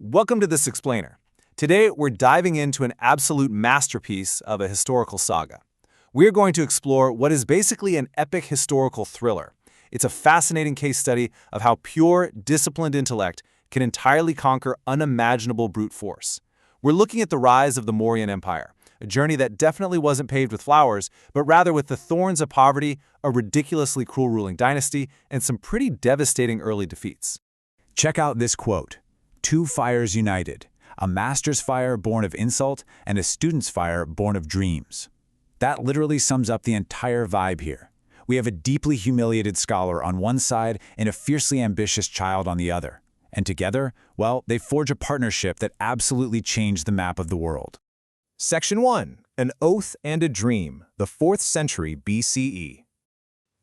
Welcome to This Explainer. Today, we're diving into an absolute masterpiece of a historical saga. We're going to explore what is basically an epic historical thriller. It's a fascinating case study of how pure, disciplined intellect can entirely conquer unimaginable brute force. We're looking at the rise of the Mauryan Empire, a journey that definitely wasn't paved with flowers, but rather with the thorns of poverty, a ridiculously cruel ruling dynasty, and some pretty devastating early defeats. Check out this quote. Two fires united, a master's fire born of insult and a student's fire born of dreams. That literally sums up the entire vibe here. We have a deeply humiliated scholar on one side and a fiercely ambitious child on the other. And together, well, they forge a partnership that absolutely changed the map of the world. Section 1. An Oath and a Dream, the 4th century BCE.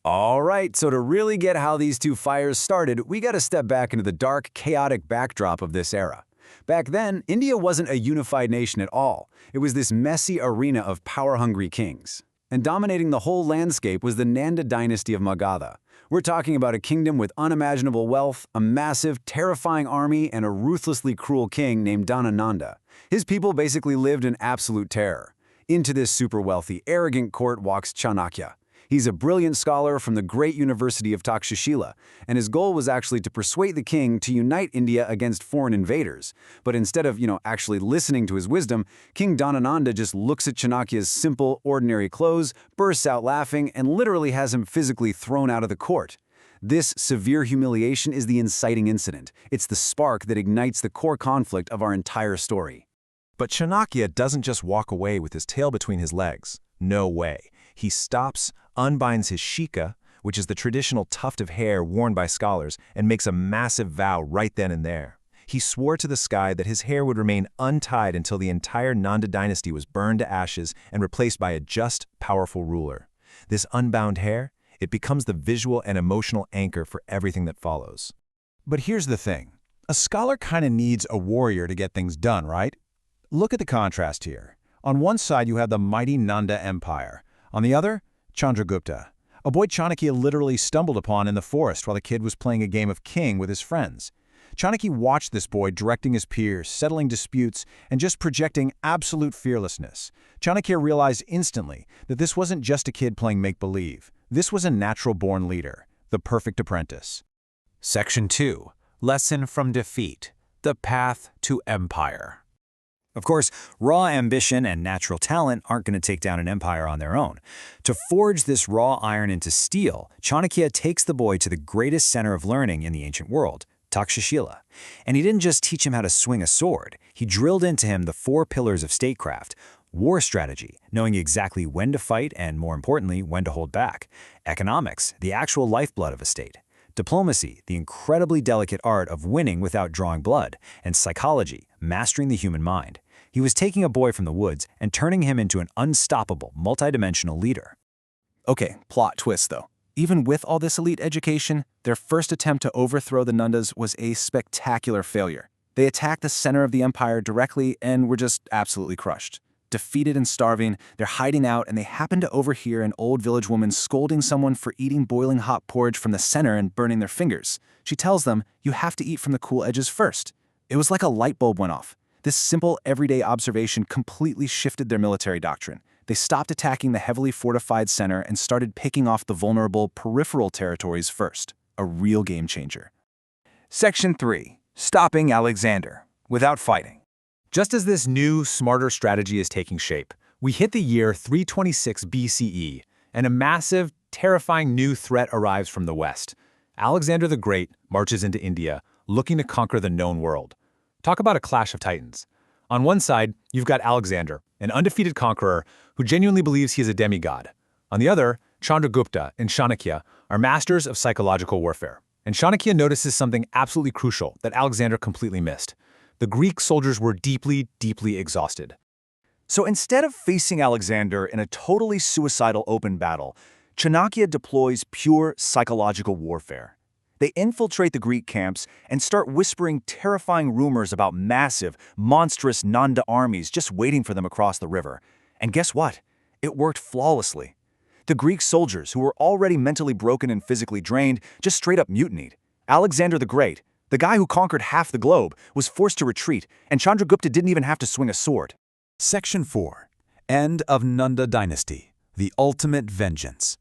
All right, so to really get how these two fires started, we got to step back into the dark, chaotic backdrop of this era. Back then, India wasn't a unified nation at all. It was this messy arena of power-hungry kings. And dominating the whole landscape was the Nanda dynasty of Magadha. We're talking about a kingdom with unimaginable wealth, a massive, terrifying army, and a ruthlessly cruel king named Dhanananda. His people basically lived in absolute terror. Into this super wealthy, arrogant court walks Chanakya. He's a brilliant scholar from the great University of Takshashila, and his goal was actually to persuade the king to unite India against foreign invaders. But instead of, actually listening to his wisdom, King Dhanananda just looks at Chanakya's simple, ordinary clothes, bursts out laughing, and literally has him physically thrown out of the court. This severe humiliation is the inciting incident. It's the spark that ignites the core conflict of our entire story. But Chanakya doesn't just walk away with his tail between his legs. No way. He stops, unbinds his shika, which is the traditional tuft of hair worn by scholars, and makes a massive vow right then and there. He swore to the sky that his hair would remain untied until the entire Nanda dynasty was burned to ashes and replaced by a just, powerful ruler. This unbound hair, it becomes the visual and emotional anchor for everything that follows. But here's the thing. A scholar kind of needs a warrior to get things done, right? Look at the contrast here. On one side, you have the mighty Nanda Empire. On the other, Chandragupta, a boy Chanakya literally stumbled upon in the forest while the kid was playing a game of king with his friends. Chanakya watched this boy directing his peers, settling disputes, and just projecting absolute fearlessness. Chanakya realized instantly that this wasn't just a kid playing make-believe. This was a natural-born leader, the perfect apprentice. Section 2. Lesson from Defeat. The Path to Empire. Of course, raw ambition and natural talent aren't going to take down an empire on their own. To forge this raw iron into steel, Chanakya takes the boy to the greatest center of learning in the ancient world, Takshashila. And he didn't just teach him how to swing a sword. He drilled into him the 4 pillars of statecraft: war strategy, knowing exactly when to fight and, more importantly, when to hold back; economics, the actual lifeblood of a state; diplomacy, the incredibly delicate art of winning without drawing blood; and psychology, mastering the human mind. He was taking a boy from the woods and turning him into an unstoppable, multidimensional leader. Okay, plot twist though. Even with all this elite education, their first attempt to overthrow the Nandas was a spectacular failure. They attacked the center of the empire directly and were just absolutely crushed. Defeated and starving, they're hiding out, and they happen to overhear an old village woman scolding someone for eating boiling hot porridge from the center and burning their fingers. She tells them, "You have to eat from the cool edges first." It was like a light bulb went off. This simple, everyday observation completely shifted their military doctrine. They stopped attacking the heavily fortified center and started picking off the vulnerable, peripheral territories first. A real game changer. Section 3. Stopping Alexander without fighting. Just as this new, smarter strategy is taking shape, we hit the year 326 BCE, and a massive, terrifying new threat arrives from the west. Alexander the Great marches into India, looking to conquer the known world. Talk about a clash of titans. On one side, you've got Alexander, an undefeated conqueror who genuinely believes he is a demigod. On the other, Chandragupta and Chanakya are masters of psychological warfare. And Chanakya notices something absolutely crucial that Alexander completely missed. The Greek soldiers were deeply, deeply exhausted. So instead of facing Alexander in a totally suicidal open battle, Chanakya deploys pure psychological warfare. They infiltrate the Greek camps and start whispering terrifying rumors about massive, monstrous Nanda armies just waiting for them across the river. And guess what? It worked flawlessly. The Greek soldiers, who were already mentally broken and physically drained, just straight up mutinied. Alexander the Great, The guy who conquered half the globe was forced to retreat, and Chandragupta didn't even have to swing a sword. Section 4. End of Nanda Dynasty. The ultimate vengeance.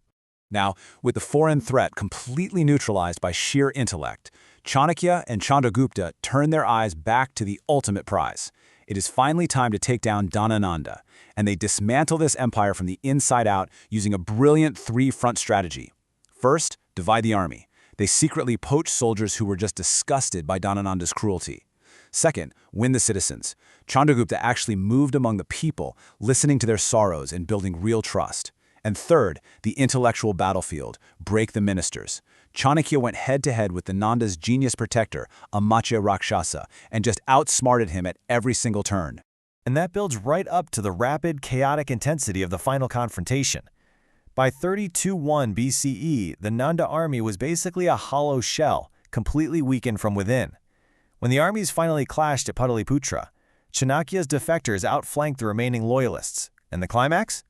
Now, with the foreign threat completely neutralized by sheer intellect, Chanakya and Chandragupta turned their eyes back to the ultimate prize. It is finally time to take down Dhanananda, and they dismantle this empire from the inside out using a brilliant three-front strategy. First, divide the army. They secretly poached soldiers who were just disgusted by Dhanananda's cruelty. Second, win the citizens. Chandragupta actually moved among the people, listening to their sorrows and building real trust. And third, the intellectual battlefield, break the ministers. Chanakya went head-to-head with the Nanda's genius protector, Amatya Rakshasa, and just outsmarted him at every single turn. And that builds right up to the rapid, chaotic intensity of the final confrontation. By 32-1 BCE, the Nanda army was basically a hollow shell, completely weakened from within. When the armies finally clashed at Pataliputra, Chanakya's defectors outflanked the remaining loyalists. And the climax?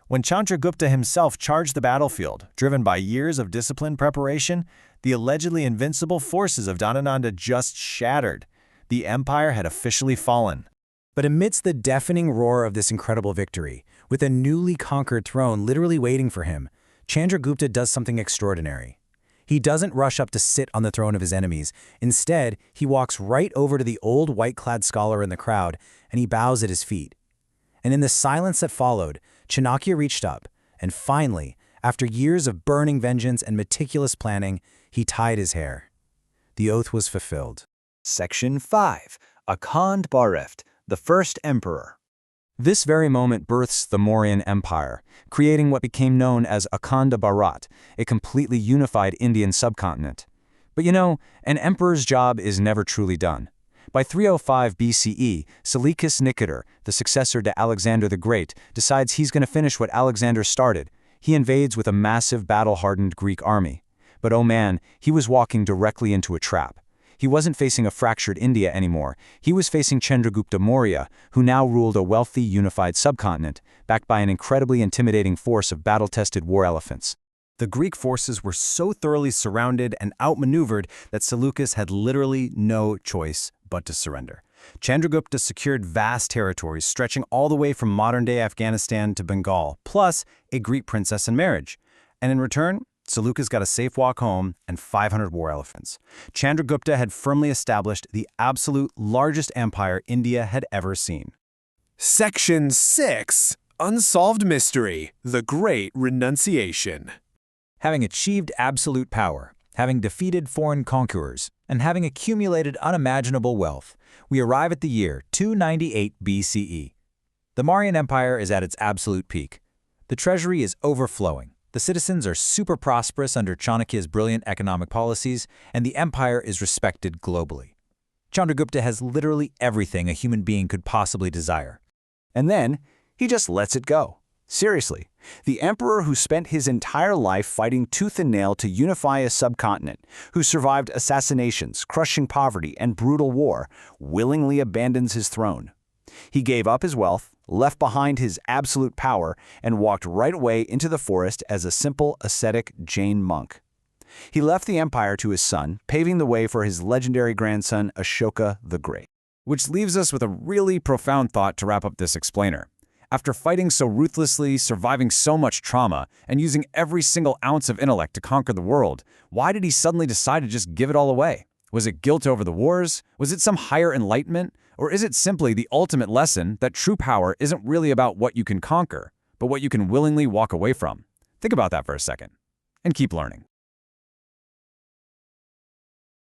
When Chandragupta himself charged the battlefield, driven by years of disciplined preparation, the allegedly invincible forces of Dhanananda just shattered. The empire had officially fallen. But amidst the deafening roar of this incredible victory, with a newly conquered throne literally waiting for him, Chandragupta does something extraordinary. He doesn't rush up to sit on the throne of his enemies. Instead, he walks right over to the old white-clad scholar in the crowd, and he bows at his feet. And in the silence that followed, Chanakya reached up, and finally, after years of burning vengeance and meticulous planning, he tied his hair. The oath was fulfilled. Section 5. Akhand Bharat, the first emperor. This very moment births the Mauryan Empire, creating what became known as Akhanda Bharat, a completely unified Indian subcontinent. But you know, an emperor's job is never truly done. By 305 BCE, Seleucus Nicator, the successor to Alexander the Great, decides he's going to finish what Alexander started. He invades with a massive battle-hardened Greek army. But oh man, he was walking directly into a trap. He wasn't facing a fractured India anymore. He was facing Chandragupta Maurya, who now ruled a wealthy, unified subcontinent, backed by an incredibly intimidating force of battle-tested war elephants. The Greek forces were so thoroughly surrounded and outmaneuvered that Seleucus had literally no choice but to surrender. Chandragupta secured vast territories stretching all the way from modern-day Afghanistan to Bengal, plus a Greek princess in marriage. And in return, Seleucus got a safe walk home and 500 war elephants. Chandragupta had firmly established the absolute largest empire India had ever seen. Section 6. Unsolved Mystery, the Great Renunciation. Having achieved absolute power, having defeated foreign conquerors, and having accumulated unimaginable wealth, we arrive at the year 298 BCE. The Mauryan Empire is at its absolute peak. The treasury is overflowing. The citizens are super prosperous under Chanakya's brilliant economic policies, and the empire is respected globally. Chandragupta has literally everything a human being could possibly desire. And then, he just lets it go. Seriously, the emperor who spent his entire life fighting tooth and nail to unify a subcontinent, who survived assassinations, crushing poverty, and brutal war, willingly abandons his throne. He gave up his wealth, left behind his absolute power, and walked right away into the forest as a simple, ascetic Jain monk. He left the empire to his son, paving the way for his legendary grandson, Ashoka the Great. Which leaves us with a really profound thought to wrap up this explainer. After fighting so ruthlessly, surviving so much trauma, and using every single ounce of intellect to conquer the world, why did he suddenly decide to just give it all away? Was it guilt over the wars? Was it some higher enlightenment? Or is it simply the ultimate lesson that true power isn't really about what you can conquer, but what you can willingly walk away from? Think about that for a second, and keep learning.